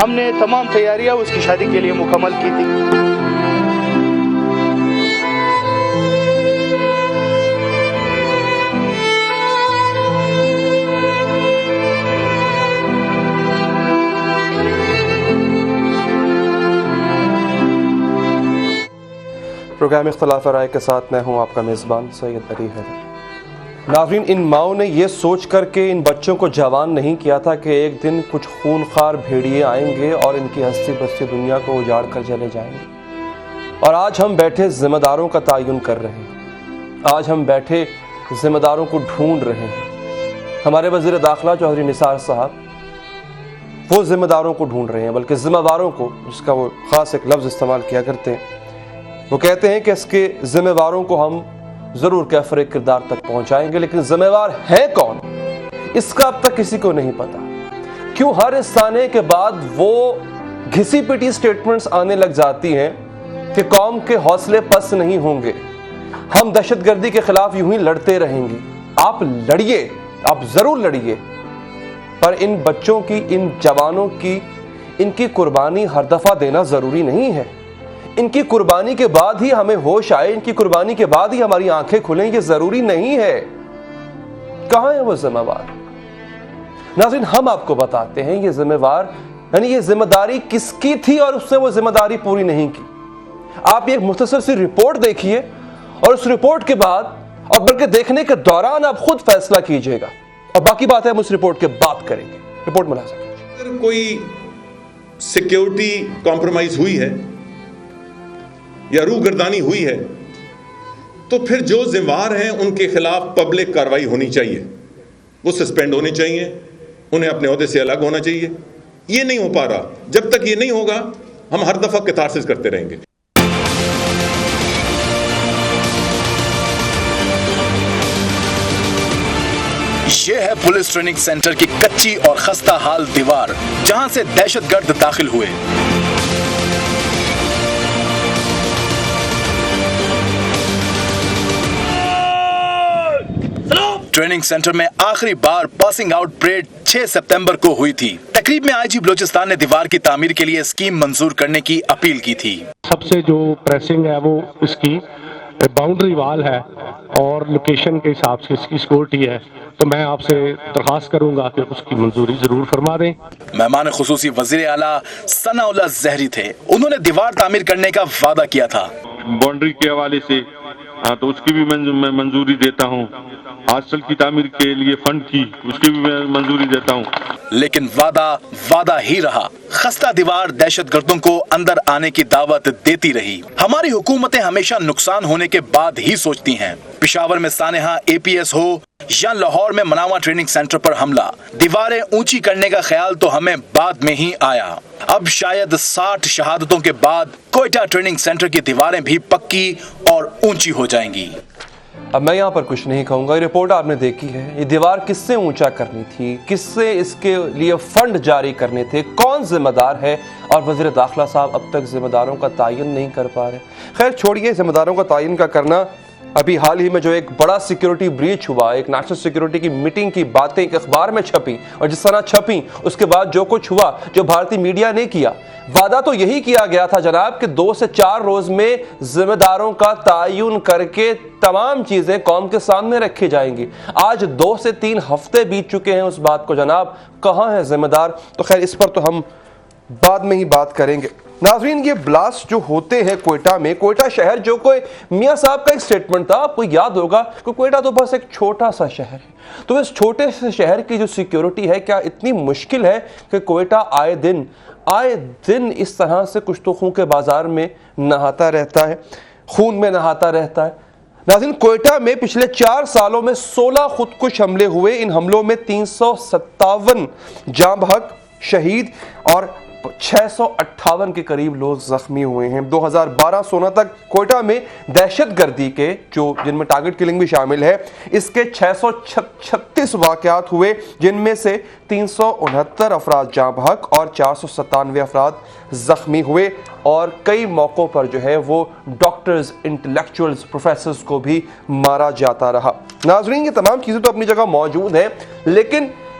ہم نے تمام تیاریاں اس کی شادی کے لیے مکمل کی تھی۔ پروگرام اختلاف رائے کے ساتھ میں ہوں آپ کا میزبان سید علی حیدر۔ ناظرین، ان ماؤں نے یہ سوچ کر کے ان بچوں کو جوان نہیں کیا تھا کہ ایک دن کچھ خونخوار بھیڑیے آئیں گے اور ان کی ہستی بستی دنیا کو اجاڑ کر چلے جائیں گے، اور آج ہم بیٹھے ذمہ داروں کا تعین کر رہے ہیں، آج ہم بیٹھے ذمہ داروں کو ڈھونڈ رہے ہیں۔ ہمارے وزیر داخلہ چودھری نثار صاحب وہ ذمہ داروں کو ڈھونڈ رہے ہیں، بلکہ ذمہ داروں کو، جس کا وہ خاص ایک لفظ استعمال کیا کرتے ہیں، وہ کہتے ہیں کہ اس کے ذمہ داروں کو ہم ضرور کیفر کردار تک پہنچائیں گے، لیکن ذمہ دار ہے کون اس کا اب تک کسی کو نہیں پتا۔ کیوں ہر اس سانے کے بعد وہ گھسی پٹی سٹیٹمنٹس آنے لگ جاتی ہیں کہ قوم کے حوصلے پست نہیں ہوں گے، ہم دہشت گردی کے خلاف یوں ہی لڑتے رہیں گے۔ آپ لڑیے، آپ ضرور لڑیے، پر ان بچوں کی، ان جوانوں کی، ان کی قربانی ہر دفعہ دینا ضروری نہیں ہے۔ ان کی قربانی کے بعد ہی ہمیں ہوش آئے، ان کی قربانی کے بعد ہی ہماری آنکھیں کھلیں، یہ ضروری نہیں ہے۔ کہاں ہے وہ ذمہ دار؟ ناظرین، ہم آپ کو بتاتے ہیں یہ ذمہ دار، یعنی یہ ذمہ داری کس کی تھی اور اس نے وہ ذمہ داری پوری نہیں کی۔ آپ ایک مختصر سی رپورٹ دیکھیے، اور اس رپورٹ کے بعد، اور بلکہ دیکھنے کے دوران آپ خود فیصلہ کیجئے گا، اور باقی بات ہے ہم اس رپورٹ کے بعد کریں گے۔ رپورٹ ملاحظہ کیجئے۔ اگر کوئی سیکیورٹی کمپرومائز ہوئی ہے یا روگردانی ہوئی ہے تو پھر جو ذمہ دار ہیں ان کے خلاف پبلک کارروائی ہونی چاہیے، وہ سسپینڈ ہونے چاہیے، انہیں اپنے عہدے سے الگ ہونا چاہیے۔ یہ نہیں ہو پا رہا، جب تک یہ نہیں ہوگا ہم ہر دفعہ کتارسس کرتے رہیں گے۔ یہ ہے پولیس ٹریننگ سینٹر کی کچی اور خستہ حال دیوار جہاں سے دہشت گرد داخل ہوئے۔ ٹریننگ سینٹر میں آخری بار پاسنگ آؤٹ پریڈ 6 ستمبر کو ہوئی تھی۔ تقریب میں آئی جی بلوچستان نے دیوار کی تعمیر کے لیے اسکیم منظور کرنے کی اپیل کی تھی۔ سب سے جو پریسنگ ہے وہ اس کی باؤنڈری وال ہے اور لوکیشن کے حساب سے اس کی سیکورٹی ہے، تو میں آپ سے درخواست کروں گا کہ اس کی منظوری ضرور فرما دیں۔ مہمان خصوصی وزیر اعلیٰ ثناء اللہ زہری تھے، انہوں نے دیوار تعمیر کرنے کا وعدہ کیا تھا۔ باؤنڈری کے حوالے سے تو اس کی بھی میں منظوری دیتا ہوں، ہاسٹل کی تعمیر کے لیے فنڈ کی اس کی بھی میں منظوری دیتا ہوں، لیکن وعدہ ہی رہا۔ خستہ دیوار دہشت گردوں کو اندر آنے کی دعوت دیتی رہی۔ ہماری حکومتیں ہمیشہ نقصان ہونے کے بعد ہی سوچتی ہیں۔ پشاور میں سانحہ APS ہو یا لاہور میں مناوا ٹریننگ سینٹر پر حملہ، دیواریں اونچی کرنے کا خیال تو ہمیں بعد میں ہی آیا۔ اب شاید 60 شہادتوں کے بعد کوئٹہ ٹریننگ سینٹر کی دیواریں بھی پکی اور اونچی ہو جائیں گی۔ اب میں یہاں پر کچھ نہیں کہوں گا، یہ رپورٹ آپ نے دیکھی ہے۔ یہ دیوار کس سے اونچا کرنی تھی، کس سے اس کے لیے فنڈ جاری کرنے تھے، کون ذمہ دار ہے، اور وزیر داخلہ صاحب اب تک ذمہ داروں کا تعین نہیں کر پا رہے۔ خیر چھوڑیے ذمہ داروں کا تعین کا کرنا، ابھی حال ہی میں جو ایک بڑا سیکیورٹی بریچ ہوا، ایک نیشنل سیکیورٹی کی میٹنگ کی باتیں ایک اخبار میں چھپیں، اور جس طرح چھپیں اس کے بعد جو کچھ ہوا، جو بھارتی میڈیا نے کیا، وعدہ تو یہی کیا گیا تھا جناب کہ 2 سے 4 روز میں ذمہ داروں کا تعین کر کے تمام چیزیں قوم کے سامنے رکھی جائیں گی۔ آج 2 سے 3 ہفتے بیت چکے ہیں اس بات کو جناب، کہاں ہے ذمہ دار؟ تو خیر اس پر تو ہم بعد میں ہی بات کریں گے۔ ناظرین، یہ بلاسٹ جو ہوتے ہیں کوئٹہ میں، کوئٹہ شہر جو کوئی میاں صاحب کا ایک سٹیٹمنٹ تھا، آپ کو یاد ہوگا کہ کوئٹہ تو بس ایک چھوٹا سا شہر ہے، تو اس چھوٹے سے شہر کی جو سیکیورٹی ہے، کیا اتنی مشکل ہے کہ کوئٹہ آئے دن اس طرح سے کچھ تو خون کے بازار میں نہاتا رہتا ہے، خون میں نہاتا رہتا ہے۔ ناظرین، کوئٹہ میں پچھلے 4 سالوں میں 16 خودکش حملے ہوئے، ان حملوں میں 357 جاں بحق، شہید اور 658 کے قریب لوگ زخمی ہوئے ہیں۔ 2012-16 تک کوئٹہ میں دہشت گردی کے جن میں ٹارگٹ کلنگ بھی شامل ہے، اس کے 636 واقعات ہوئے، جن میں سے 369 افراد جاں بحق اور 497 افراد زخمی ہوئے، اور کئی موقعوں پر جو ہے وہ ڈاکٹرز، انٹلیکچوئلز، پروفیسرز کو بھی مارا جاتا رہا۔ ناظرین، یہ تمام چیزیں تو اپنی جگہ موجود ہیں، لیکن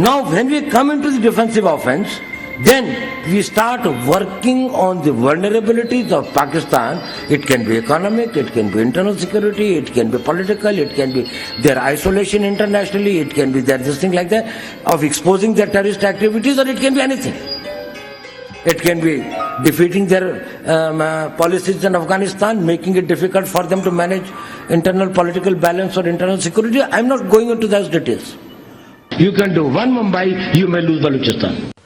Now when we come into the defensive offense, then we start working on the vulnerabilities of Pakistan. It can be economic, it can be internal security, it can be political, it can be their isolation internationally, it can be their this thing like that, of exposing their terrorist activities, or it can be anything. It can be defeating their policies in Afghanistan, making it difficult for them to manage internal political balance or internal security. I'm not going into those details. You can do one Mumbai, you may lose Balochistan.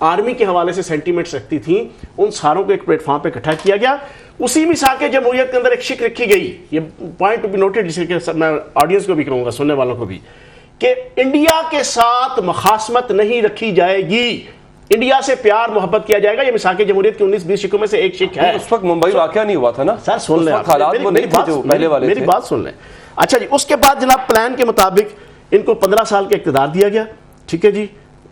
Army کے حوالے سے sentiments رکھتی تھیں، ان ساروں کو ایک plate form پہ اکٹھا کیا گیا. اسی میثاق جمہوریت کے اندر ایک شک رکھی گئی، یہ پوائنٹ ٹو بی نوٹڈ، جسے کہ میں آڈینس کو بھی کہوں گا، سننے والوں کو بھی، کہ انڈیا کے ساتھ مخاصمت نہیں رکھی جائے گی، انڈیا سے پیار محبت کیا جائے گا. یہ میثاق جمہوریت کے 19-20 شکوں میں سے ایک شک ہے. اس وقت ممبئی واقعہ نہیں ہوا تھا نا سر، سن لیں، حالات وہ نہیں تھے جو پہلے والے تھے. میری بات سن لیں. اچھا جی، اس کے بعد جناب پلان کے مطابق ان کو 15 سال کا اقتدار دیا گیا، ٹھیک ہے جی،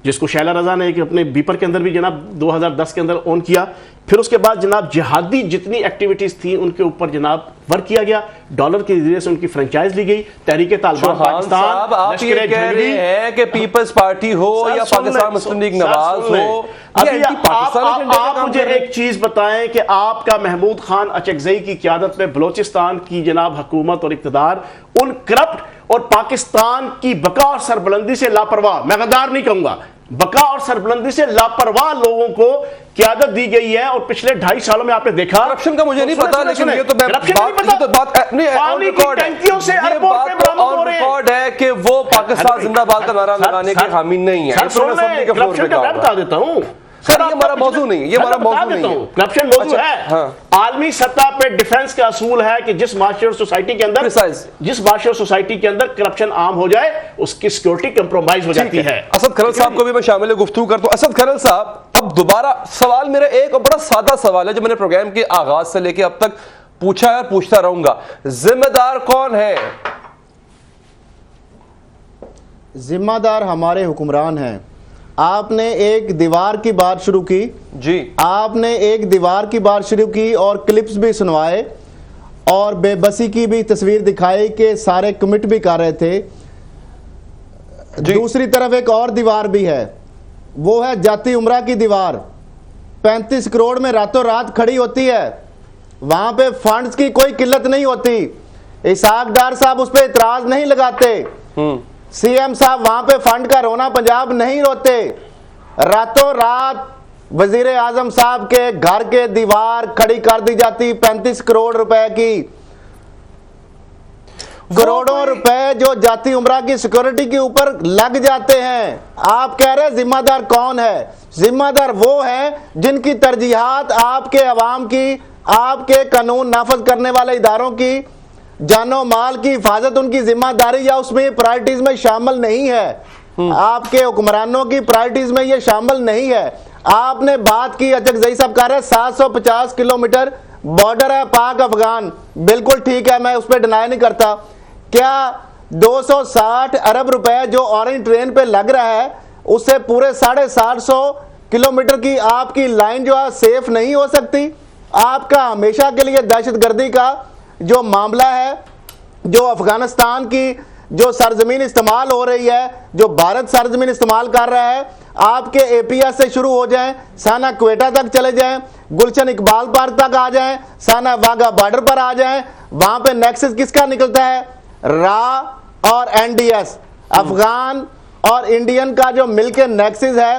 جس کو شیلا رضا نے اپنے بیپر کے اندر بھی جناب 2010 کے اندر اون کیا. پھر اس کے بعد جناب جہادی جتنی ایکٹیویٹیز تھیں ان کے اوپر جناب ورک کیا گیا، ڈالر کے ذریعے سے ان کی فرنچائز لی گئی. تحریک طالبان پاکستان، آپ یہ کہہ رہے ہیں کہ پیپلز پارٹی ہو یا پاکستان مسلم لیگ نواز ہو، آپ مجھے ایک چیز بتائیں کہ آپ کا محمود خان اچکزئی کی قیادت میں بلوچستان کی جناب حکومت اور اقتدار ان کرپٹ اور پاکستان کی بقا اور سربلندی سے لاپرواہ، میں غدار نہیں کہوں گا، بقا اور سربلندی سے لاپرواہ لوگوں کو قیادت دی گئی ہے. اور پچھلے 2.5 سالوں میں آپ نے دیکھا کرپشن کا مجھے نہیں پتا، لیکن یہ تو ریکارڈ ہے کہ وہ پاکستان زندہ باد کا نعرہ لگانے کے حامی نہیں ہے. کرپشن کا میں بتا دیتا ہوں سر، یہ ہمارا موضوع نہیں ہے، یہ ہمارا موضوع نہیں ہے. کرپشن موضوع ہے. عالمی سطح پہ ڈیفنس کا اصول ہے کہ جس معاشرے اور سوسائٹی کے اندر کرپشن عام ہو جائے اس کی سیکورٹی کمپرومائز ہو جاتی ہے. اسد کھرل صاحب کو بھی میں شامل گفتگو کرتا ہوں. اسد کھرل صاحب، اب دوبارہ سوال میرا ایک بڑا سادہ سوال ہے جو میں نے پروگرام کے آغاز سے لے کے اب تک پوچھا ہے اور پوچھتا رہوں گا. ذمہ دار کون ہے؟ ذمہ دار ہمارے حکمران ہیں. آپ نے ایک دیوار کی بات شروع کی جی، آپ نے ایک دیوار کی بات شروع کی اور کلپس بھی سنوائے اور بے بسی کی بھی تصویر دکھائی کہ سارے کمٹ بھی کر رہے تھے. دوسری طرف ایک اور دیوار بھی ہے، وہ ہے جاتی عمرہ کی دیوار. 35 کروڑ میں راتوں رات کھڑی ہوتی ہے، وہاں پہ فنڈز کی کوئی قلت نہیں ہوتی. اسحاق ڈار صاحب اس پہ اعتراض نہیں لگاتے، سی ایم صاحب وہاں پہ فنڈ کا رونا پنجاب نہیں روتے. راتوں رات وزیر اعظم صاحب کے گھر کے دیوار کھڑی کر دی جاتی 35 کروڑ روپے کی. کروڑوں روپے جو جاتی عمرہ کی سیکورٹی کے اوپر لگ جاتے ہیں. آپ کہہ رہے ذمہ دار کون ہے؟ ذمہ دار وہ ہیں جن کی ترجیحات آپ کے عوام کی، آپ کے قانون نافذ کرنے والے اداروں کی جان و مال کی حفاظت ان کی ذمہ داری یا اس میں پرائرٹیز میں شامل نہیں ہے. آپ کے حکمرانوں کی پرائرٹیز میں یہ شامل نہیں ہے. آپ نے بات کی، اچکزئی صاحب کہہ رہے 750 کلومیٹر بارڈر ہے پاک افغان، بالکل ٹھیک ہے، میں اس پہ ڈینائی نہیں کرتا. کیا 260 ارب روپے جو اورنج ٹرین پہ لگ رہا ہے اس سے پورے 750 کلومیٹر کی آپ کی لائن جو ہے سیف نہیں ہو سکتی؟ آپ کا ہمیشہ کے لیے دہشت گردی کا جو معاملہ ہے، جو افغانستان کی جو سرزمین استعمال ہو رہی ہے، جو بھارت سرزمین استعمال کر رہا ہے، آپ کے اے پی ایس سے شروع ہو جائیں، سانا کوئٹہ تک چلے جائیں، گلشن اقبال پارک تک آ جائیں، سانا واگا بارڈر پر آ جائیں، وہاں پہ نیکسس کس کا نکلتا ہے؟ را اور این ڈی ایس، افغان اور انڈین کا جو مل کے نیکسس ہے.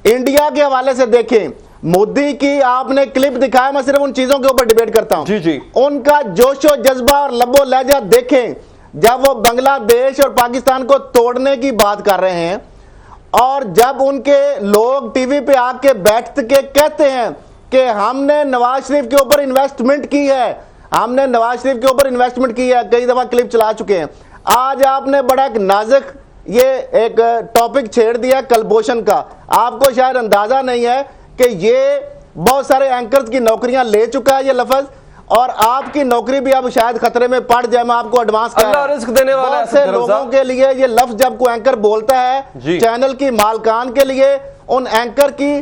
انڈیا کے حوالے سے دیکھیں، مودی کی آپ نے کلپ دکھایا، میں صرف ان چیزوں کے اوپر ڈیبیٹ کرتا ہوں. جی ان کا جوش و جذبہ اور لب و لہجہ دیکھیں جب وہ بنگلہ دیش اور پاکستان کو توڑنے کی بات کر رہے ہیں، اور جب ان کے لوگ ٹی وی پہ آ کے بیٹھ کے کہتے ہیں کہ ہم نے نواز شریف کے اوپر انویسٹمنٹ کی ہے، ہم نے نواز شریف کے اوپر انویسٹمنٹ کی ہے، کئی دفعہ کلپ چلا چکے ہیں. آج آپ نے بڑا ایک نازک یہ ایک ٹاپک چھیڑ دیا کلبوشن کا. آپ کو شاید اندازہ نہیں ہے کہ یہ بہت سارے اینکرز کی نوکریاں لے چکا ہے یہ لفظ، اور آپ کی نوکری بھی اب شاید خطرے میں پڑ جائے. میں آپ کو ایڈوانس کہہ رہا ہوں، بہت سے لوگوں کے لیے یہ لفظ جب کوئی اینکر بولتا ہے چینل کی مالکان کے لیے ان اینکر کی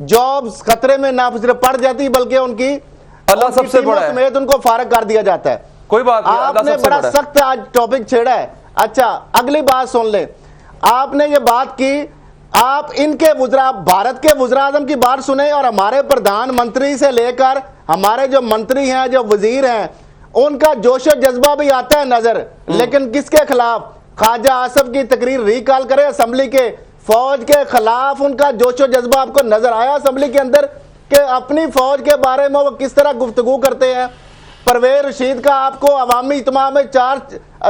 جابز خطرے میں نہ صرف پڑ جاتی بلکہ ان کی اللہ سب سے بڑا ہے سمیت ان کو فارغ کر دیا جاتا ہے. کوئی بات نہیں، آپ نے بڑا سخت آج ٹاپک چھیڑا ہے. اچھا اگلی بات سن لیں، آپ نے یہ بات کی، آپ ان کے وزراء بھارت کے وزراء اعظم کی بات سنیں اور ہمارے پردھان منتری سے لے کر ہمارے جو منتری ہیں جو وزیر ہیں ان کا جوش و جذبہ بھی آتا ہے نظر. لیکن کس کے خلاف؟ خواجہ آصف کی تقریر ریکال کرے اسمبلی کے، فوج کے خلاف ان کا جوش و جذبہ آپ کو نظر آیا اسمبلی کے اندر کہ اپنی فوج کے بارے میں وہ کس طرح گفتگو کرتے ہیں؟ پرویز رشید کا آپ کو عوامی اجتماع میں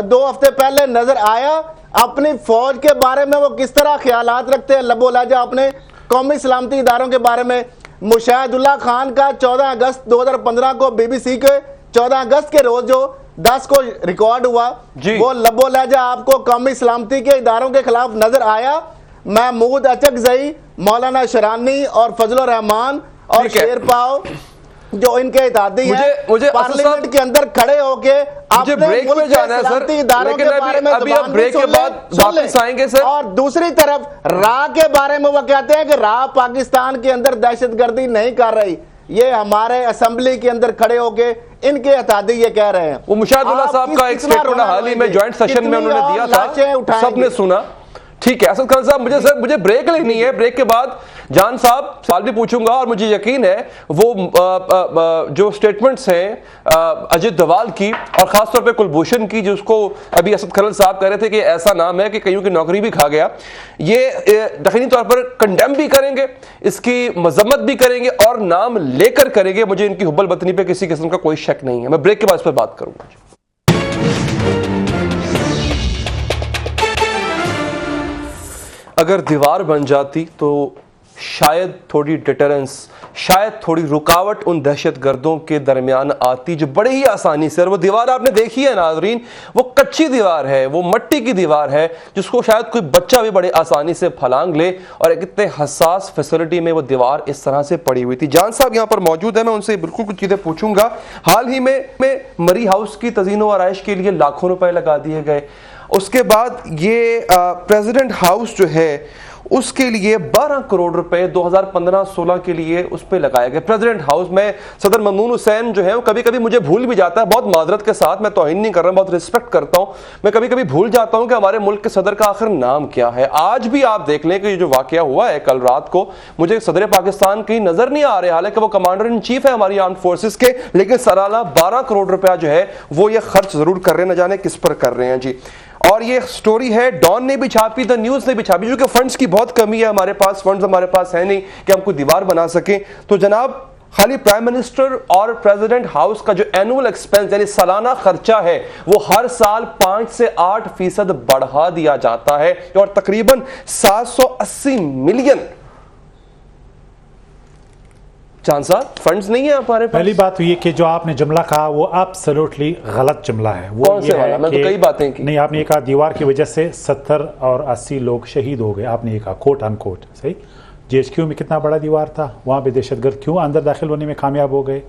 2 ہفتے پہلے نظر آیا؟ اپنی فوج کے بارے میں وہ کس طرح خیالات رکھتے ہیں؟ لب و لہجہ آپ نے قومی سلامتی اداروں کے بارے میں مشاہد اللہ خان کا 14 اگست 2015 کو BBC کے 14 اگست کے روز جو 10 کو ریکارڈ ہوا وہ لب و لہجہ آپ کو قومی سلامتی کے اداروں کے خلاف نظر آیا؟ محمود اچکزئی، مولانا شرانی اور فضل الرحمان اور شیر پاؤ جو ان کے اتحادی ہیں پارلیمنٹ کے اندر کھڑے ہو کے اپنے ملک کے سلامتی اداروں کے بارے میں زبان بھی سن لیں، اور دوسری طرف راہ کے بارے میں وہ کہتے ہیں کہ راہ پاکستان کے اندر دہشت گردی نہیں کر رہی. یہ ہمارے اسمبلی کے اندر کھڑے ہو کے ان کے اتحادی یہ کہہ رہے ہیں. وہ مشاہد اللہ صاحب کا ایک سٹیٹمنٹ حال ہی میں جوائنٹ سیشن میں انہوں نے دیا تھا، سب نے سنا. ٹھیک ہے اسد خان صاحب، مجھے بریک لینی ہے. بریک کے بعد جان صاحب سوال بھی پوچھوں گا، اور مجھے یقین ہے وہ جو سٹیٹمنٹس ہیں اجیت دوال کی اور خاص طور پہ کلبھوشن کی، جس کو ابھی اسد خلل صاحب کہہ رہے تھے کہ ایسا نام ہے کہ کئیوں کی نوکری بھی کھا گیا، یہ یقینی طور پر کنڈیم بھی کریں گے، اس کی مذمت بھی کریں گے اور نام لے کر کریں گے. مجھے ان کی حب الوطنی پہ کسی قسم کا کوئی شک نہیں ہے. میں بریک کے بعد اس پر بات کروں گا. اگر دیوار بن جاتی تو شاید تھوڑی ڈیٹرنس، شاید تھوڑی رکاوٹ ان دہشت گردوں کے درمیان آتی جو بڑے ہی آسانی سے، اور وہ دیوار آپ نے دیکھی ہے ناظرین، وہ کچی دیوار ہے، وہ مٹی کی دیوار ہے جس کو شاید کوئی بچہ بھی بڑے آسانی سے پھلانگ لے، اور ایک اتنے حساس فیسلٹی میں وہ دیوار اس طرح سے پڑی ہوئی تھی. جان صاحب یہاں پر موجود ہے، میں ان سے بالکل کچھ چیزیں پوچھوں گا. حال ہی میں مری ہاؤس کی تزئین و آرائش کے لیے لاکھوں روپے لگا دیے گئے. اس کے بعد یہ پریزیڈنٹ ہاؤس جو ہے اس کے لیے 12 کروڑ روپے 2015-16 کے لیے اس پہ لگائے گئے. پریزیڈنٹ ہاؤس میں صدر ممنون حسین جو ہے وہ کبھی کبھی مجھے بھول بھی جاتا ہے، بہت معذرت کے ساتھ، میں توہین نہیں کر رہا ہوں، بہت رسپیکٹ کرتا ہوں، میں کبھی کبھی بھول جاتا ہوں کہ ہمارے ملک کے صدر کا آخر نام کیا ہے. آج بھی آپ دیکھ لیں کہ یہ جو واقعہ ہوا ہے کل رات کو، مجھے صدر پاکستان کہیں نظر نہیں آ رہے، حالانکہ وہ کمانڈر ان چیف ہے ہماری آرمڈ فورسز کے، لیکن سالانہ 12 کروڑ روپیہ جو ہے وہ یہ خرچ ضرور کر رہے ہیں، نہ جانے کس پر کر رہے ہیں. جی اور یہ سٹوری ہے ڈان نے بھی چھاپی، دا نیوز نے بھی چھاپی، کیونکہ فنڈز کی بہت کمی ہے ہمارے پاس، فنڈز ہمارے پاس ہے نہیں کہ ہم کوئی دیوار بنا سکیں. تو جناب خالی پرائم منسٹر اور پریزیڈنٹ ہاؤس کا جو اینول ایکسپینس یعنی سالانہ خرچہ ہے وہ ہر سال 5 سے 8% بڑھا دیا جاتا ہے، اور تقریباً 780 ملین. جان صاحب فنڈز نہیں ہیں ہمارے پاس. پہلی بات یہ کہ جو آپ نے جملہ کہا وہ ایبسولوٹلی غلط جملہ ہے. وہ کون سے والا؟ میں تو کئی باتیں کی. نہیں، آپ نے یہ کہا دیوار کی وجہ سے 70 اور 80 لوگ شہید ہو گئے، آپ نے یہ کہا کوٹ ان کوٹ. صحیح. GHQ میں کتنا بڑا دیوار تھا، وہاں پہ دہشت گرد کیوں اندر داخل ہونے میں کامیاب ہو گئے؟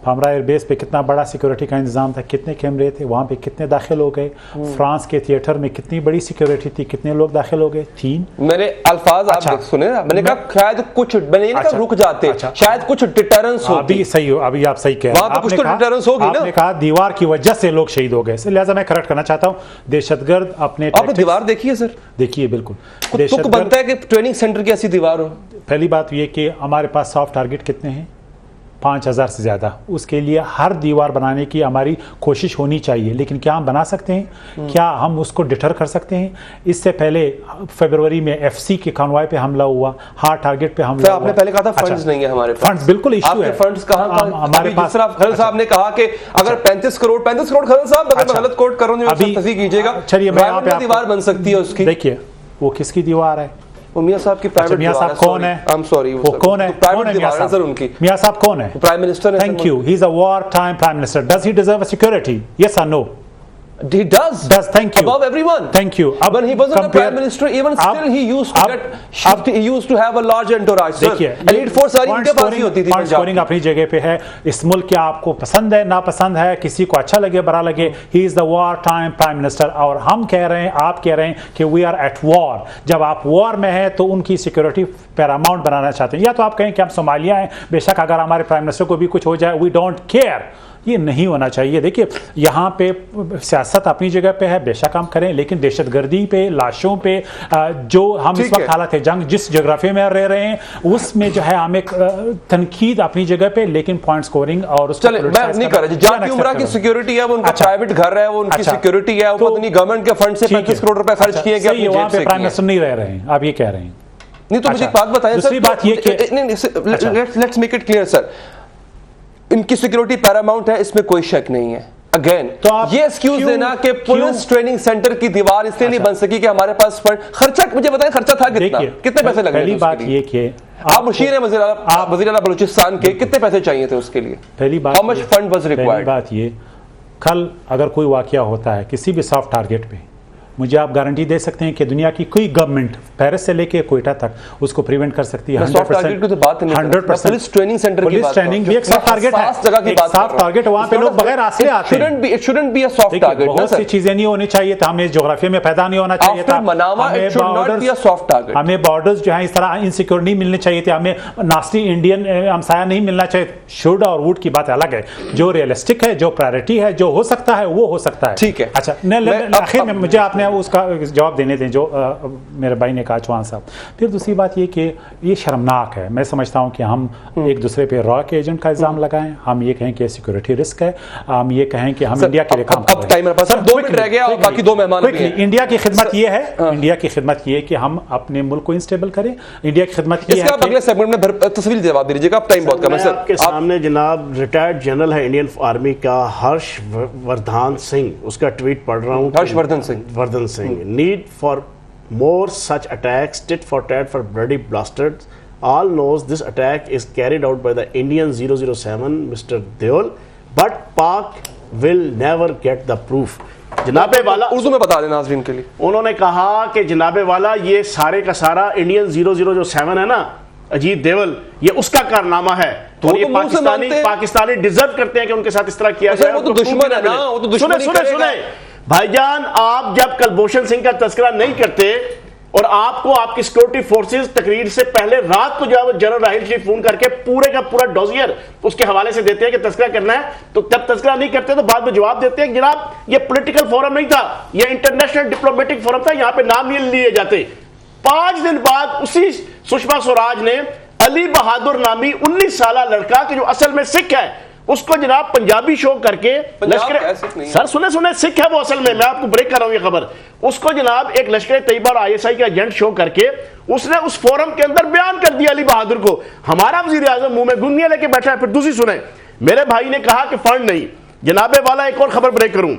ہمارا ایئر بیس پہ کتنا بڑا سیکورٹی کا انتظام تھا، کتنے کیمرے تھے، وہاں پہ کتنے داخل ہو گئے؟ فرانس کے تھیٹر میں کتنی بڑی سیکورٹی تھی، کتنے لوگ داخل ہو گئے؟ 3. میرے الفاظ آپ سنیں نا، میں نے کہا شاید کچھ، میں نے کہا رک جاتے، شاید کچھ ڈیٹرنس ہوتی. ابھی صحیح ہو، ابھی آپ صحیح کہہ رہے ہیں، وہاں تو کچھ تو ڈیٹرنس ہوگی نا. آپ نے کہا دیوار کی وجہ سے لوگ شہید ہو گئے، لہٰذا میں کریکٹ کرنا چاہتا ہوں. دہشت گرد اپنے آپ نے دیوار دیکھی ہے سر؟ دیکھیے بالکل. دہشت گرد بنتا ہے کہ ٹریننگ سینٹر کی ایسی دیوار ہو. پہلی بات یہ کہ ہمارے پاس سافٹ ٹارگٹ کتنے ہیں؟ 5000 سے زیادہ. اس کے لیے ہر دیوار بنانے کی ہماری کوشش ہونی چاہیے، لیکن کیا ہم بنا سکتے ہیں؟ کیا ہم اس کو ڈٹر کر سکتے ہیں؟ اس سے پہلے فیبروری میں FC کے کانوائے پہ حملہ ہوا، ہارڈ ٹارگٹ پہ حملہ ہوا. آپ نے پہلے کہا تھا فنڈز نہیں ہے ہمارے پاس. فنڈز بالکل ایشو ہے. فنڈز کہاں ہمارے پاس؟ خلل صاحب نے کہا کہ اگر 35 کروڑ خلل صاحب اگر میں غلط کوٹ کر رہا ہوں ابھی تصحیح کیجیے گا، چلیے میں یہاں پہ دیوار بن سکتی ہے اس کی. دیکھیے وہ کس کی دیوار ہے؟ میاں صاحب کی پرائیویٹ. میاں صاحب کون ہے؟ I'm sorry. وہ کون ہے؟ پرائیویٹ دیوار ہے سر ان کی. میاں صاحب کون ہے؟ پرائم منسٹر ہے. Thank you. He's a wartime prime minister. Does he deserve a security? Yes or no? He does. Thank you. Above everyone. Thank you. When he wasn't a prime minister, even still he used to get shift. He used to have a large entourage. دیکھیے elite force ساری ان کے پاس ہی ہوتی تھی. Point scoring اپنی جگہ پہ ہے. اس ملک کیا آپ کو پسند ہے ناپسند ہے، کسی کو اچھا لگے برا لگے، he is the wartime prime minister. اور ہم کہہ رہے ہیں، آپ کہہ رہے ہیں کہ we are at war. جب آپ وار میں ہیں تو ان کی سیکورٹی پیراماؤنٹ بنانا چاہتے ہیں. یا تو آپ کہیں کہ ہم صومالیہ ہیں، بے شک اگر ہمارے پرائم منسٹر کو بھی کچھ ہو جائے we don't care. یہ نہیں ہونا چاہیے. دیکھیے یہاں پہ سیاست اپنی جگہ پہ ہے، بے شک ہم کریں، لیکن دہشت گردی پہ، لاشوں پہ، جو ہم اس وقت حالت جنگ جس جغرافیے میں رہ رہے ہیں اس میں جو ہے ہم ایک تنقید اپنی جگہ پہ، لیکن پوائنٹ سکورنگ اور اس چلے میں نہیں کر رہا. جان عمرہ کی سیکورٹی ہے، وہ ان کا پرائیویٹ گھر ہے، وہ ان کی سیکورٹی ہے، وہ اپنی گورنمنٹ کے فنڈ سے 35 کروڑ روپے خرچ کیے گئے اپنی جیب سے. پرائم منسٹر نہیں رہ رہے ہیں، آپ یہ کہہ رہے ہیں. نہیں تو مجھے ایک بات بتائیں. دوسری بات یہ کہ لیٹس میک اٹ کلیئر سر، ان کی سیکورٹی پیراماؤنٹ ہے، اس میں کوئی شک نہیں ہے. اگین تو آپ یہ ایکسکیوز دینا کہ پولیس ٹریننگ سینٹر کی دیوار اس لیے نہیں بن سکی کہ ہمارے پاس فنڈ خرچہ مجھے بتائیں خرچہ تھا کتنا کتنے پیسے لگے پہلی بات یہ کہ آپ مشیر ہیں وزیر اعلیٰ بلوچستان کے کتنے پیسے چاہیے تھے اس کے لیے پہلی بات how much fund was required پہلی بات یہ کل اگر کوئی واقعہ ہوتا ہے کسی بھی سافٹ ٹارگیٹ پہ مجھے آپ گارنٹی دے سکتے ہیں کہ دنیا کی کوئی گورنمنٹ پیرس سے لے کے کوئٹہ تک اس کو پریونٹ کر سکتی ہے 100% پولیس ٹریننگ سینٹر کی پولیس ٹریننگ بھی ایک سافٹ ٹارگیٹ ہے ایک سافٹ ٹارگیٹ وہاں پہ لوگ بغیر آسلحے آتے ہیں it student be a soft target بہت سی چیزیں نہیں ہونی چاہیے تھا ہمیں جغرافیہ میں پیدا نہیں ہونا چاہیے تھا ہمیں بارڈرز جو ہیں اس طرح انسیکیور نہیں ملنے چاہیے تھے ہمیں ناسٹی انڈین ہمسایہ نہیں ملنا چاہیے شوڈ اور ووڈ کی بات الگ ہے جو ریئلسٹک ہے جو پرائرٹی ہے جو ہو سکتا ہے وہ ہو سکتا ہے ٹھیک ہے اچھا آخر میں مجھے آپ نے اس کا جواب دینے دیں جو میرے بھائی نے کہا چوہان صاحب پھر دوسری بات یہ کہ یہ شرمناک ہے میں سمجھتا ہوں کہ ہم ایک دوسرے پہ را کے ایجنٹ کا الزام لگائیں ہم یہ کہیں کہ سیکورٹی رسک ہے ہم یہ کہیں کہ ہم انڈیا کے لیے کام کر رہے ہیں سر 2 منٹ رہ گیا اور باقی 2 مہمان بھی ہیں انڈیا کی خدمت یہ ہے انڈیا کی خدمت یہ ہے کہ ہم اپنے ملک کو انسٹیبل کریں انڈیا کی خدمت یہ ہے آپ اگلے سیگمنٹ میں تفصیل جواب دیجیے گا آپ ٹائم بہت کم ہے سر آپ کے سامنے جناب ریٹائرڈ جنرل ہے انڈین آرمی کا ہرش وردھان سنگھ اس کا ٹویٹ پڑھ رہا ہوں Harsh Vardhan Singh need for more such attacks tit for tat for bloody bastards all knows this attack is carried out by the Indian 007 Mr. Deol but Pak will never get the proof جناب والا اردو میں بتا دیں ناظرین کے لیے انہوں نے کہا کہ جناب والا یہ سارے کا سارا انڈین 007 ہے نا اجیت دیول یہ اس کا کارنامہ ہے اور یہ پاکستانی ڈیزرو کرتے ہیں کہ ان کے ساتھ اس طرح کیا جائے وہ تو دشمن ہے نا وہ تو دشمن سنیں بھائی جان آپ جب کلبھوشن سنگھ کا تذکرہ نہیں کرتے اور آپ کو آپ کی سیکورٹی فورسز تقریر سے پہلے رات کو جو ہے وہ جنرل راحیل شریف فون کر کے پورے کا پورا ڈوزیئر اس کے حوالے سے دیتے ہیں کہ تذکرہ کرنا ہے تو جب تذکرہ نہیں کرتے تو بعد میں جواب دیتے ہیں کہ جناب یہ پولیٹیکل فورم نہیں تھا یہ انٹرنیشنل ڈپلومیٹک فورم تھا یہاں پہ نام نہیں لیے جاتے 5 دن بعد اسی سشما سوراج نے علی بہادر نامی 19 سالہ لڑکا کہ جو اصل میں سکھ ہے اس کو جناب پنجابی شو کر کے لشکر سر سنیں سکھ ہے وہ اصل میں آپ کو بریک کر رہا ہوں یہ خبر اس کو جناب ایک لشکر طیبہ اور ISI کا ایجنٹ شو کر کے اس نے اس فورم کے اندر بیان کر دیا علی بہادر کو ہمارا وزیر اعظم منہ میں گنگیاں لے کے بیٹھا ہے پھر دوسری سنیں میرے بھائی نے کہا کہ فنڈ نہیں جناب والا ایک اور خبر بریک کروں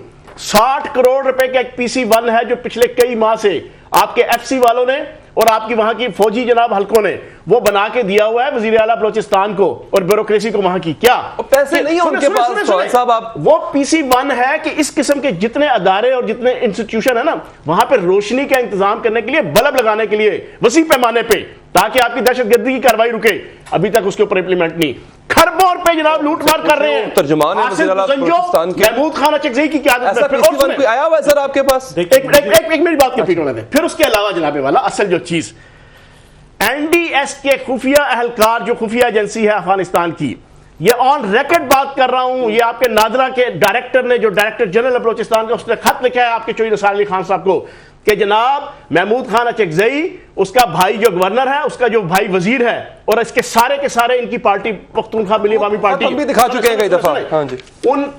60 کروڑ روپے کا ایک PC1 ہے جو پچھلے کئی ماہ سے آپ کے FC والوں نے اور آپ کی وہاں کی فوجی جناب حلقوں نے وہ بنا کے دیا ہوا ہے وزیر اعلیٰ بلوچستان کو اور بیوروکریسی کو وہاں کی کیا پیسے نہیں ہیں ان کے پاس صاحب آپ وہ PC1 ہے کہ اس قسم کے جتنے ادارے اور جتنے انسٹیٹیوشن ہے نا وہاں پہ روشنی کا انتظام کرنے کے لیے بلب لگانے کے لیے وسیع پیمانے پہ تاکہ آپ کی دہشت گردی کی کارروائی رکے ابھی تک اس کے اوپر امپلیمنٹ نہیں خربوں روپے جناب لوٹ مار کر رہے ہیں ترجمان محمود خان اچکزئی کی قیادت میں آیا ہوا ہے سر آپ کے پاس ایک میری بات کے پیٹ ہونے دیں پھر اس کے علاوہ جناب والا اصل جو چیز NDS کے خفیہ اہلکار جو خفیہ ایجنسی ہے افغانستان کی یہ آن ریکارڈ بات کر رہا ہوں یہ آپ کے نادرا کے ڈائریکٹر نے جو ڈائریکٹر جنرل بلوچستان کا اس نے خط لکھا ہے آپ کے چوہدری نثار علی خان صاحب کو کہ جناب محمود خان اچکزئی اس کا بھائی جو گورنر ہے اس کا جو بھائی وزیر ہے اور اس کے سارے ان کی پارٹی پختونخوا ملی عوامی پارٹی ہم بھی دکھا چکے ہیں کئی دفعہ ہاں جی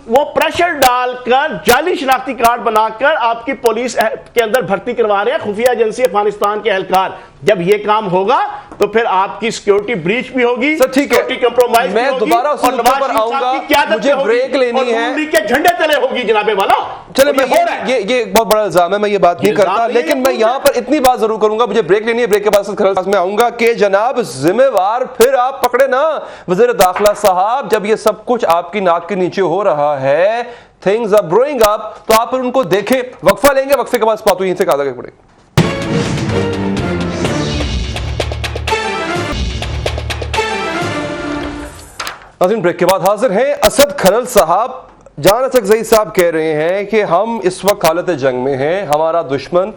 وہ پریشر ڈال کر جعلی شناختی کارڈ بنا کر آپ کی پولیس کے اندر بھرتی کروا رہے ہیں خفیہ ایجنسی افغانستان کے اہلکار جب یہ کام ہوگا تو پھر آپ کی سیکیورٹی بریچ بھی ہوگی سیکیورٹی کمپرومائز میں دوبارہ اس پر آؤں گا مجھے بریک لینی ہے کے جھنڈے تلے ہوگی جناب والا چلے میں یہ بہت بڑا الزام ہے میں یہ بات نہیں کرتا لیکن میں یہاں پر اتنی بات ضرور کروں گا مجھے بریک لینی ہے بریک کے بعد میں آؤں گا کہ جناب ذمہ وار پھر آپ پکڑے نا وزیر داخلہ صاحب جب یہ سب کچھ آپ کی ناک کے نیچے ہو رہا ہے things are growing up تو آپ پھر ان کو دیکھیں وقفہ لیں گے وقفے کے بعد پاتو یہیں سے کہا پڑے ناظرین بریک کے بعد حاضر ہیں اسد کھنل صاحب جان اچکزئی صاحب کہہ رہے ہیں کہ ہم اس وقت حالت جنگ میں ہیں ہمارا دشمن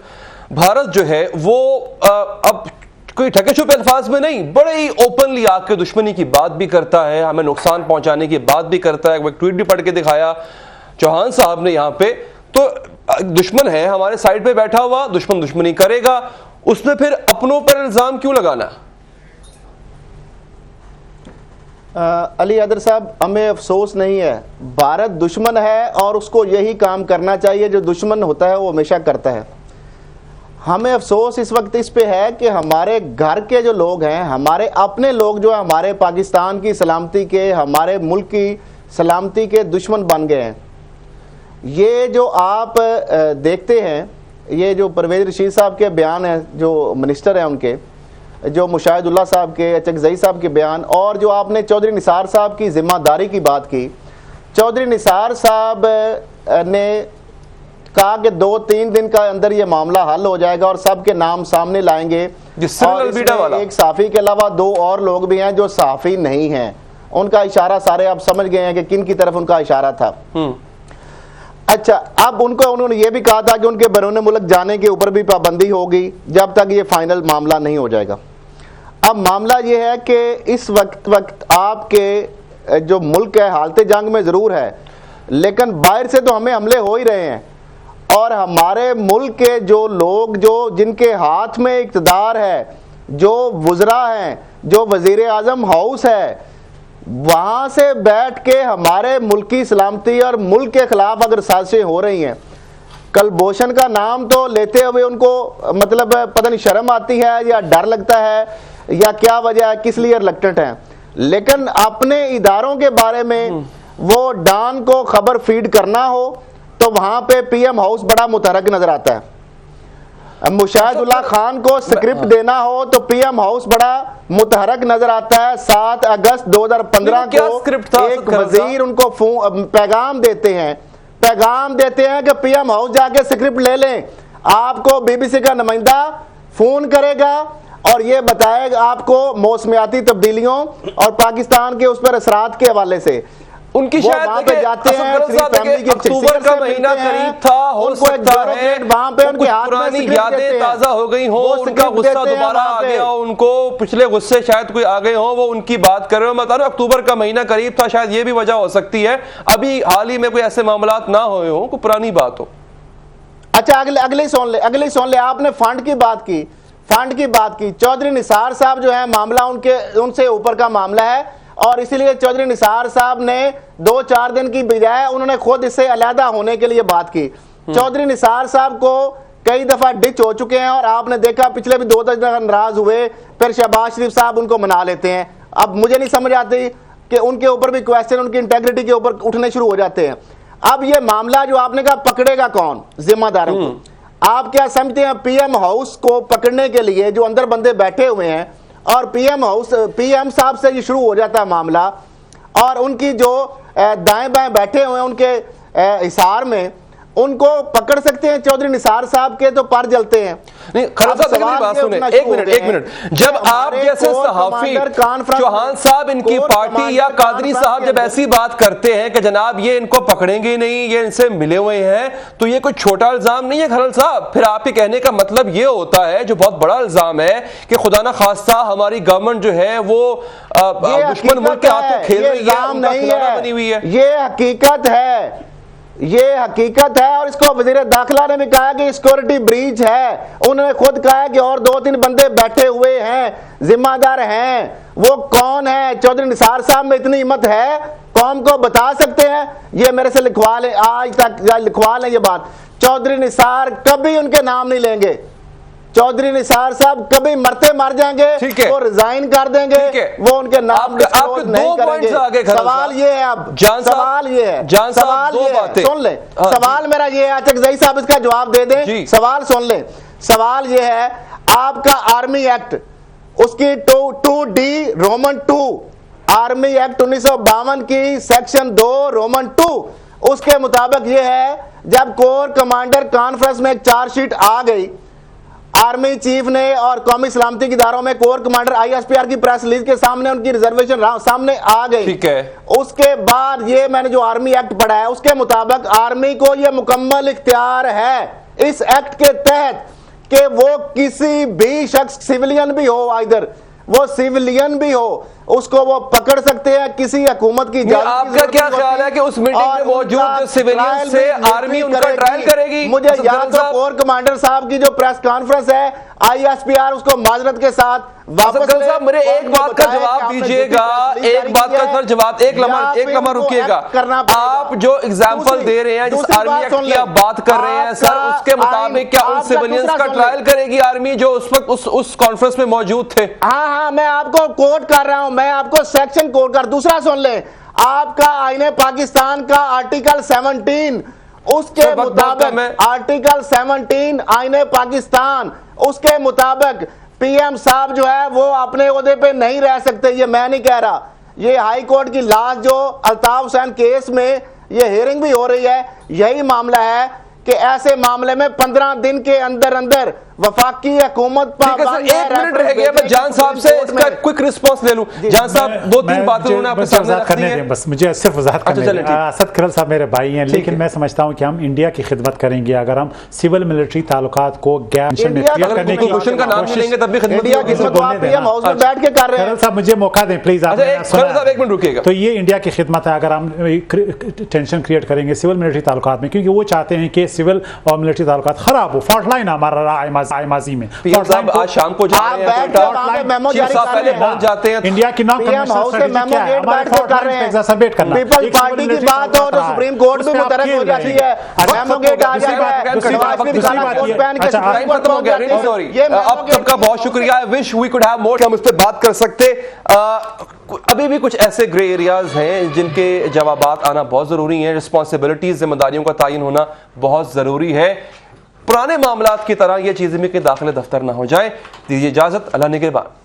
بھارت جو ہے وہ اب کوئی ٹھکے چھپے الفاظ میں نہیں بڑے ہی اوپنلی آ کے دشمنی کی بات بھی کرتا ہے ہمیں نقصان پہنچانے کی بات بھی کرتا ہے ایک ٹویٹ بھی پڑھ کے دکھایا چوہان صاحب نے یہاں پہ تو دشمن ہے ہمارے سائڈ پہ بیٹھا ہوا دشمنی کرے گا اس نے پھر اپنوں پر الزام کیوں لگانا علی حیدر صاحب ہمیں افسوس نہیں ہے بھارت دشمن ہے اور اس کو یہی کام کرنا چاہیے جو دشمن ہوتا ہے وہ ہمیشہ کرتا ہے ہمیں افسوس اس وقت اس پہ ہے کہ ہمارے گھر کے جو لوگ ہیں ہمارے اپنے لوگ جو ہمارے پاکستان کی سلامتی کے ہمارے ملک کی سلامتی کے دشمن بن گئے ہیں یہ جو آپ دیکھتے ہیں، یہ جو پرویز رشید صاحب کے بیان ہیں، جو منسٹر ہیں ان کے، جو مشاہد اللہ صاحب کے، اچکزئی صاحب کے بیان، اور جو آپ نے چودھری نثار صاحب کی ذمہ داری کی بات کی، چودھری نثار صاحب نے کہا کہ 2-3 دن کا اندر یہ معاملہ حل ہو جائے گا اور سب کے نام سامنے لائیں گے، اور اس میں ایک صحافی کے علاوہ 2 اور لوگ بھی ہیں جو صحافی نہیں ہیں. ان کا اشارہ سارے آپ سمجھ گئے ہیں کہ کن کی طرف ان کا اشارہ تھا. اچھا، اب انہوں نے یہ بھی کہا تھا کہ ان کے بیرون ملک جانے کے اوپر بھی پابندی ہوگی جب تک یہ فائنل معاملہ نہیں ہو جائے گا. اب معاملہ یہ ہے کہ اس وقت آپ کے جو ملک ہے حالت جنگ میں ضرور ہے، لیکن باہر سے تو ہمیں حملے ہو ہی رہے ہیں، اور ہمارے ملک کے جو لوگ جن کے ہاتھ میں اقتدار ہے، جو وزراء ہیں، جو وزیر اعظم ہاؤس ہے، وہاں سے بیٹھ کے ہمارے ملکی سلامتی اور ملک کے خلاف اگر سازشیں ہو رہی ہیں، کلبھوشن کا نام تو لیتے ہوئے ان کو مطلب پتہ نہیں شرم آتی ہے یا ڈر لگتا ہے یا کیا وجہ ہے، کس لیے ریلیکٹنٹ ہیں، لیکن اپنے اداروں کے بارے میں وہ ڈان کو خبر فیڈ کرنا ہو تو وہاں پہ پی ایم ہاؤس بڑا متحرک نظر آتا ہے. مشاہد اللہ خان کو سکرپٹ دینا ہو تو پی ایم ہاؤس بڑا متحرک نظر آتا ہے. 7 اگست 2015 کو ایک وزیر ان کو پیغام دیتے ہیں کہ پی ایم ہاؤس جا کے سکرپٹ لے لیں. آپ کو بی بی سی کا نمائندہ فون کرے گا اور یہ بتائے گا آپ کو موسمیاتی تبدیلیوں اور پاکستان کے اس پر اثرات کے حوالے سے. ان کی شاید اکتوبر کا مہینہ قریب تھا، ہو سکتا ہے کچھ پرانی یادیں تازہ ہو گئی ہوں، ان کا غصہ دوبارہ آ گیا ہو، ان کو پچھلے غصے شاید کوئی آ گئے ہوں، وہ ان کی بات کر رہے ہوں. میں بتا رہا ہوں اکتوبر کا مہینہ قریب تھا، شاید یہ بھی وجہ ہو سکتی ہے ابھی حال ہی میں کوئی ایسے معاملات نہ ہوئے ہوں، کوئی پرانی بات ہو. اچھا، اگلے سن لے. آپ نے فنڈ کی بات کی. چودھری نثار صاحب جو ہے معاملہ ان سے اوپر کا معاملہ ہے، اور اسی لیے چودھری نثار صاحب نے 2-4 دن کی بجائے انہوں نے خود اس سے علیحدہ ہونے کے لیے بات کی. چودھری نثار صاحب کو کئی دفعہ ڈچ ہو چکے ہیں، اور آپ نے دیکھا پچھلے بھی 2 دن ناراض ہوئے، پھر شہباز شریف صاحب ان کو منا لیتے ہیں. اب مجھے نہیں سمجھ آتی کہ ان کے اوپر بھی کویسچن ان کی انٹیگریٹی کے اوپر اٹھنے شروع ہو جاتے ہیں. اب یہ معاملہ جو آپ نے کہا پکڑے گا کون ذمہ داروں کو، آپ کیا سمجھتے ہیں پی ایم ہاؤس کو پکڑنے کے لیے جو اندر بندے بیٹھے ہوئے ہیں، اور پی ایم صاحب سے یہ شروع ہو جاتا ہے معاملہ، اور ان کی جو دائیں بائیں بیٹھے ہوئے ہیں ان کے حصار میں، ان کو پکڑ سکتے ہیں؟ چودھری نثار صاحب کے تو پر جلتے ہیں. نہیں خالد صاحب میری بات سنیں، ایک منٹ. جب آپ جیسے صحافی چوہان صاحب ان کی پارٹی یا قادری صاحب جب ایسی بات کرتے ہیں کہ جناب یہ ان کو پکڑیں گے نہیں، یہ ان سے ملے ہوئے ہیں، تو یہ کوئی چھوٹا الزام نہیں ہے خالد صاحب. پھر آپ کے کہنے کا مطلب یہ ہوتا ہے جو بہت بڑا الزام ہے کہ خدا نہ خواستہ ہماری گورنمنٹ جو ہے وہ دشمن ملک کے ہاتھوں کھیل رہی ہے، ان کا کھلونا بنی ہوئی ہے. یہ حقیقت ہے، اور اس کو وزیر داخلہ نے بھی کہا کہ سیکورٹی بریچ ہے. انہوں نے خود کہا کہ اور 2-3 بندے بیٹھے ہوئے ہیں، ذمہ دار ہیں. وہ کون ہے؟ چودھری نثار صاحب میں اتنی ہمت ہے قوم کو بتا سکتے ہیں؟ یہ میرے سے لکھوا لیں، آج تک لکھوا لیں یہ بات. چودھری نثار کبھی ان کے نام نہیں لیں گے. چودھری نثار صاحب کبھی مرتے مر جائیں گے، وہ ریزائن کر دیں گے، وہ ان کے نام ڈسکلوز نہیں کریں گے. سوال یہ ہے، اب سوال یہ ہے، سن لیں سوال میرا یہ ہے، اچکزئی صاحب اس کا جواب دے دیں. سوال سن لیں. سوال یہ ہے، آپ کا آرمی ایکٹ اس کی 2D رومن 2 آرمی ایکٹ 1952 کی سیکشن 2 رومن 2 اس کے مطابق یہ ہے، جب کور کمانڈر کانفرنس میں ایک چارج شیٹ آ گئی آرمی چیف نے اور قومی سلامتی کے اداروں میں، کور کمانڈر ISPR کی پریس ریلیز کے سامنے ان کی ریزرویشن سامنے آ گئی. اس کے بعد یہ میں نے جو آرمی ایکٹ پڑھا ہے اس کے مطابق آرمی کو یہ مکمل اختیار ہے اس ایکٹ کے تحت کہ وہ کسی بھی شخص سیولین بھی ہو، ادھر وہ سیولین بھی ہو، اس کو وہ پکڑ سکتے ہیں کسی حکومت کی. آپ کا کیا خیال ہے کہ اس میٹنگ میں موجود سیولین سے آرمی ان کا ٹرائل کرے گی؟ مجھے یا تو کور کمانڈر صاحب کی جو پریس کانفرنس ہے ISPR اس کو معذرت کے ساتھ واپس لے. صاحب میرے ایک بات کا جواب دیجئے گا، ایک بات کا سر جواب، ایک لمحہ رکیے گا. آپ جو اگزامپل دے رہے ہیں جس آرمی ایکٹ کی آپ بات کر رہے ہیں سر، اس کے مطابق کیا ان سیولینز کا ٹرائل کرے گی آرمی جو اس وقت اس کانفرنس میں موجود تھے؟ ہاں میں آپ کو کوٹ کر رہا ہوں، میں آپ کو سیکشن کوٹ کر. دوسرا سن لیں، آپ کا آئین پاکستان کا آرٹیکل 17 اس کے مطابق آرٹیکل 17 آئین پاکستان اس کے مطابق پی ایم صاحب جو ہے وہ اپنے عہدے پہ نہیں رہ سکتے. یہ میں نہیں کہہ رہا, یہ ہائی کورٹ کی لاسٹ جو الطاف حسین کیس میں یہ ہیئرنگ بھی ہو رہی ہے, یہی معاملہ ہے کہ ایسے معاملے میں 15 دن کے اندر اندر وفاقی حکومت ایک منٹ رہ گیا, میں جان صاحب سے اس کا کوئک رسپانس لے لوں. جان صاحب دو تین باتیں انہوں نے آپ کے سامنے رکھنی ہیں, بس مجھے صرف وضاحت کرنے دیں. اسد کرل صاحب میرے بھائی ہیں, لیکن میں سمجھتا ہوں کہ ہم انڈیا کی خدمت کریں گے اگر ہم سول ملٹری تعلقات کو کرنے کی کوشن کا نام لیں گے تب بھی خدمت بیٹھ کے کر رہے ہیں. کرل صاحب مجھے موقع دیں پلیز. ایک منٹ رکیے گا. تو یہ انڈیا کی خدمت ہے اگر ہم ٹینشن کریٹ کریں گے سول ملٹری تعلقات میں, کیونکہ وہ چاہتے ہیں کہ سول اور ملٹری تعلقات خراب ہو. فالٹ لائن ہمارا رہا ہے ماضی میں. صاحب آج شام کو جاتے ہیں انڈیا کی نام پیپل پارٹی کی بات ہو تو سپریم کورٹ بھی مترک ہو جاتی ہے. اب سب کا بہت شکریہ. وش وی کوڈ ہیو مور, ہم اس پہ بات کر سکتے. ابھی بھی کچھ ایسے گرے ایریاز ہیں جن کے جوابات آنا بہت ضروری ہیں. رسپانسبلٹیز, ذمہ داریوں کا تعین ہونا بہت ضروری ہے. پرانے معاملات کی طرح یہ چیزیں بھی کہ داخل دفتر نہ ہو جائے. دیجیے اجازت, اللہ نگہبان.